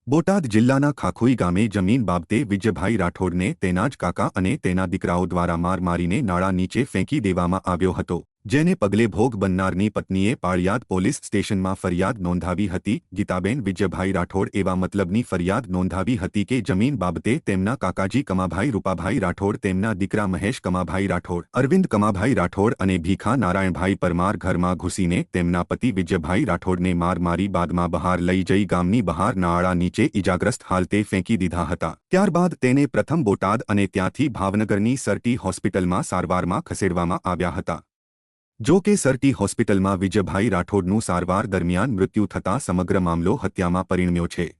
બોટાદ જિલ્લાના ખાખોઈ ગામે જમીન બાબતે વિજયભાઈ રાઠોડને તેના જ કાકા અને તેના દીકરાઓ દ્વારા માર મારીને નાળા નીચે ફેંકી દેવામાં આવ્યો હતો, જેને પગલે ભોગ બનનારની પત્નીએ પાળિયાદ પોલીસ સ્ટેશનમાં ફરિયાદ નોંધાવી હતી। ગીતાબેન વિજયભાઈ રાઠોડ એવા મતલબની ફરિયાદ નોંધાવી હતી કે જમીન બાબતે તેમના કાકાજી કમાભાઈ રૂપાભાઈ રાઠોડ, તેમના દીકરા મહેશ કમાભાઈ રાઠોડ, અરવિંદ કમાભાઈ રાઠોડ અને ભીખા નારાયણભાઈ પરમાર ઘરમાં ઘૂસીને તેમના પતિ વિજયભાઈ રાઠોડને માર મારી બાદમાં બહાર લઈ જઈ ગામની બહાર નાળા નીચે ઇજાગ્રસ્ત હાલતે ફેંકી દીધા હતા। ત્યારબાદ તેને પ્રથમ બોટાદ અને ત્યાંથી ભાવનગરની સરટી હોસ્પિટલમાં સારવારમાં ખસેડવામાં આવ્યા હતા। જો કે સરટી હોસ્પિટલમાં વિજયભાઈ રાઠોડનું સારવાર દરમિયાન મૃત્યુ થતાં સમગ્ર મામલો હત્યામાં પરિણમ્યો છે।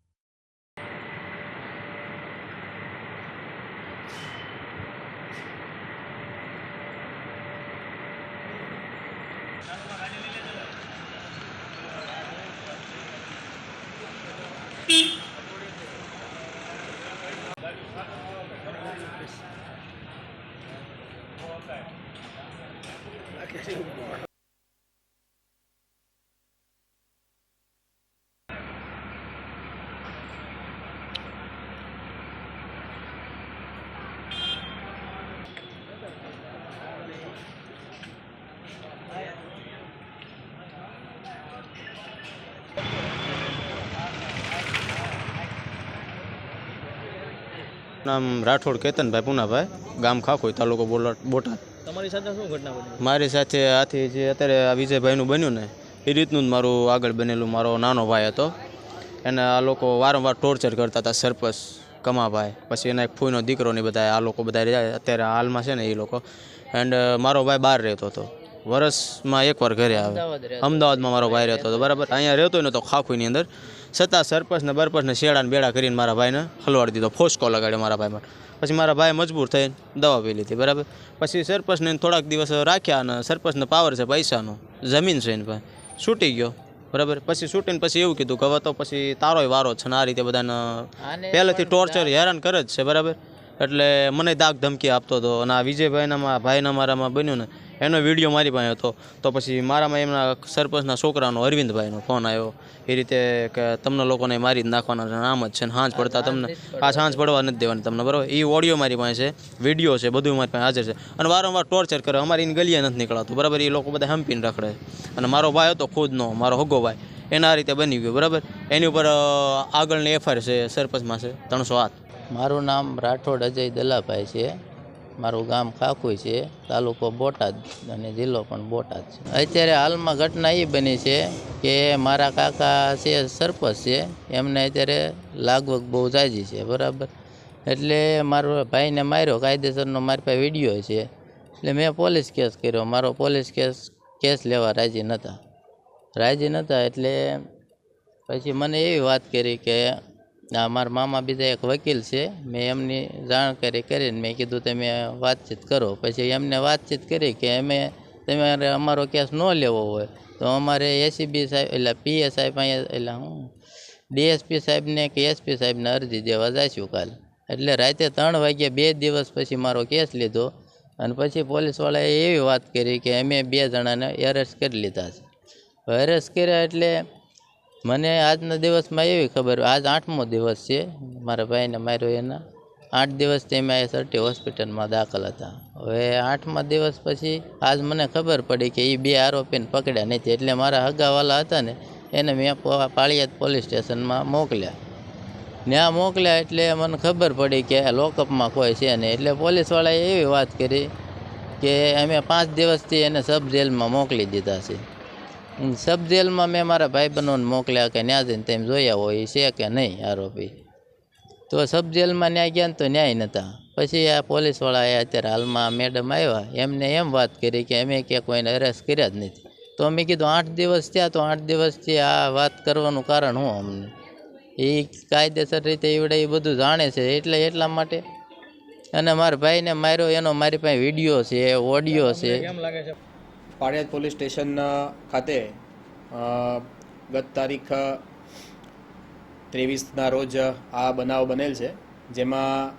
નામ રાઠોડ કેતનભાઈ પૂનાભાઈ, ગામ ખાખોઈ, તાલુકો બોટાદ। તમારી સાથે શું ઘટના બની? મારી સાથે આથી જે અત્યારે આ વિજયભાઈનું બન્યું ને એ રીતનું જ મારું આગળ બનેલું મારો નાનો ભાઈ હતો। એને આ લોકો વારંવાર ટોર્ચર કરતા હતા, સરપંચ કમાભાઈ, પછી એના એક ફૂઈનો દીકરો ને બધા આ લોકો બધા અત્યારે હાલમાં છે ને એ લોકો। એન્ડ મારો ભાઈ બહાર રહેતો હતો, વર્ષમાં એકવાર ઘરે આવે। અમદાવાદમાં મારો ભાઈ રહેતો હતો, બરાબર। અહીંયા રહેતો નહોતો ખાખોઈની અંદર, છતાં સરપંચને બરપંચને શેડાને બેડા કરીને મારા ભાઈને હલવાડી દીધો, ફોસકો લગાડ્યો મારા ભાઈ પર। પછી મારા ભાઈ મજબૂર થઈને દવા પી લીધી, બરાબર। પછી સરપંચને થોડાક દિવસ રાખ્યા અને સરપંચને પાવર છે, પૈસાનો, જમીન છે એને ભાઈ, છૂટી ગયો, બરાબર। પછી છૂટીને પછી એવું કીધું કે હવે તો પછી તારોય વારો છે ને આ રીતે બધાને પહેલેથી ટોર્ચર હેરાન કરે જ છે, બરાબર। એટલે મને દાગ ધમકી આપતો હતો અને આ વિજયભાઈના ભાઈના મારામાં બન્યું ને એનો વિડીયો મારી પાસે હતો। તો પછી મારામાં એમના સરપંચના છોકરાનો અરવિંદભાઈનો ફોન આવ્યો એ રીતે કે તમને લોકોને મારી જ નાખવાના છે, આમ જ છે ને સાંજ પડતા તમને આ સાંજ પડવા નથી દેવાની તમને, બરાબર। એ ઓડિયો મારી પાસે છે, વિડીયો છે, બધું મારી પાસે હાજર છે અને વારંવાર ટોર્ચર કરે, અમારી એની ગલીએ નથી નીકળાતું, બરાબર। એ લોકો બધા હંપીને રખડે અને મારો ભાઈ હતો ખુદનો, મારો હગો ભાઈ, એના આ રીતે બની ગયું, બરાબર। એની ઉપર આગળની એફઆઈઆર છે સરપંચમાં છે 308। મારું નામ રાઠોડ અજય દલાભાઈ છે, મારું ગામ ખાખોઈ છે, તાલુકો બોટાદ અને જિલ્લો પણ બોટાદ છે। અત્યારે હાલમાં ઘટના એ બની છે કે મારા કાકા છે સરપંચ છે, એમને અત્યારે લાગવગ બહુ જાજી છે, બરાબર। એટલે મારો ભાઈને માર્યો કાયદેસરનો, મારી પાસે વિડીયો છે, એટલે મેં પોલીસ કેસ કર્યો। મારો પોલીસ કેસ લેવા રાજી નહોતા એટલે પછી મને એવી વાત કરી કે મારા મામા બીજા એક વકીલ છે, મેં એમની જાણકારી કરીને મેં કીધું તમે વાતચીત કરો। પછી એમને વાતચીત કરી કે તમારે અમારો કેસ ન લેવો હોય તો અમારે એસીબી સાહેબ એટલે પીએસઆઈ પાસે એટલે ડીએસપી સાહેબને કે એસપી સાહેબને અરજી દેવા જઈશું કાલ। એટલે રાતે 3 વાગ્યે 2 દિવસ પછી મારો કેસ લીધો અને પછી પોલીસવાળાએ એવી વાત કરી કે અમે 2 જણાને એરેસ્ટ કરી લીધા છે। એરેસ્ટ કર્યા એટલે મને આજના દિવસમાં એવી ખબર, આજ 8મો દિવસ છે મારા ભાઈને માર્યો એના, 8 દિવસથી અમે સરટી હોસ્પિટલમાં દાખલ હતા। હવે 8મા દિવસ પછી આજ મને ખબર પડી કે એ 2 આરોપીને પકડ્યા નથી, એટલે મારા હગાવાલા હતા ને એને મેં પાળિયાદ પોલીસ સ્ટેશનમાં મોકલ્યા। ત્યાં મોકલ્યા એટલે મને ખબર પડી કે લોકઅપમાં કોઈ છે નહીં, એટલે પોલીસવાળાએ એવી વાત કરી કે અમે 5 દિવસથી એને સબ જેલમાં મોકલી દીધા છે। સબ જેલમાં મેં મારા ભાઈબંધોને મોકલ્યા કે ત્યાં જઈને તેમ જોયા હોય એ છે કે નહીં આરોપી, તો સબ જેલમાં ત્યાં ગયા ને તો ન્યાય નહોતા। પછી આ પોલીસવાળાએ અત્યારે હાલમાં મેડમ આવ્યા, એમને એમ વાત કરી કે અમે કે કોઈને અરેસ્ટ કર્યા જ નથી। તો અમે કીધું 8 દિવસ થયા, તો 8 દિવસથી આ વાત કરવાનું કારણ શું અમને? એ કાયદેસર રીતે એવડે એ બધું જાણે છે એટલા માટે। અને મારા ભાઈને માર્યો એનો મારી પાસે વિડીયો છે, ઓડિયો છે। પાળિયાદ પોલીસ સ્ટેશન ખાતે ગત તારીખ 23ના રોજ આ બનાવ બનેલ છે, જેમાં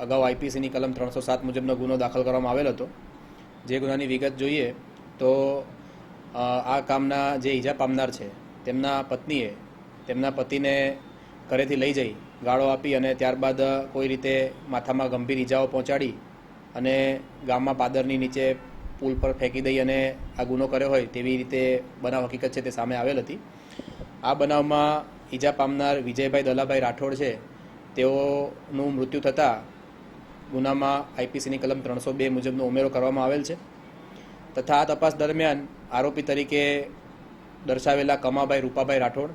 અગાઉ આઈપીસીની કલમ 307 મુજબનો ગુનો દાખલ કરવામાં આવેલ હતો। જે ગુનાની વિગત જોઈએ તો આ કામના જે ઈજા પામનાર છે તેમના પત્નીએ તેમના પતિને ઘરેથી લઈ જઈ ગાળો આપી અને ત્યારબાદ કોઈ રીતે માથામાં ગંભીર ઈજાઓ પહોંચાડી અને ગામમાં પાદરની નીચે પુલ પર ફેંકી દઈ અને આ ગુનો કર્યો હોય તેવી રીતે બનાવ હકીકત છે તે સામે આવેલ હતી. આ બનાવમાં ઈજા પામનાર વિજયભાઈ દલાભાઈ રાઠોડ છે તેઓનું મૃત્યુ થતાં ગુનામાં આઈપીસીની કલમ 302 મુજબનો ઉમેરો કરવામાં આવેલ છે તથા આ તપાસ દરમિયાન આરોપી તરીકે દર્શાવેલા કમાભાઈ રૂપાભાઈ રાઠોડ,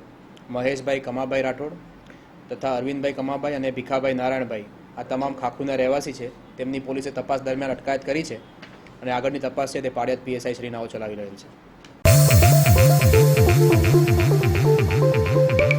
મહેશભાઈ કમાભાઈ રાઠોડ તથા અરવિંદભાઈ કમાભાઈ અને ભીખાભાઈ નારાયણભાઈ આ તમામ ખાખુના રહેવાસી છે. તેમની પોલીસે તપાસ દરમિયાન અટકાયત કરી છે અને આગળની તપાસ છે તે પાળિયાદ પીએસઆઈ શ્રી નાઓ ચલાવી રહેલ છે.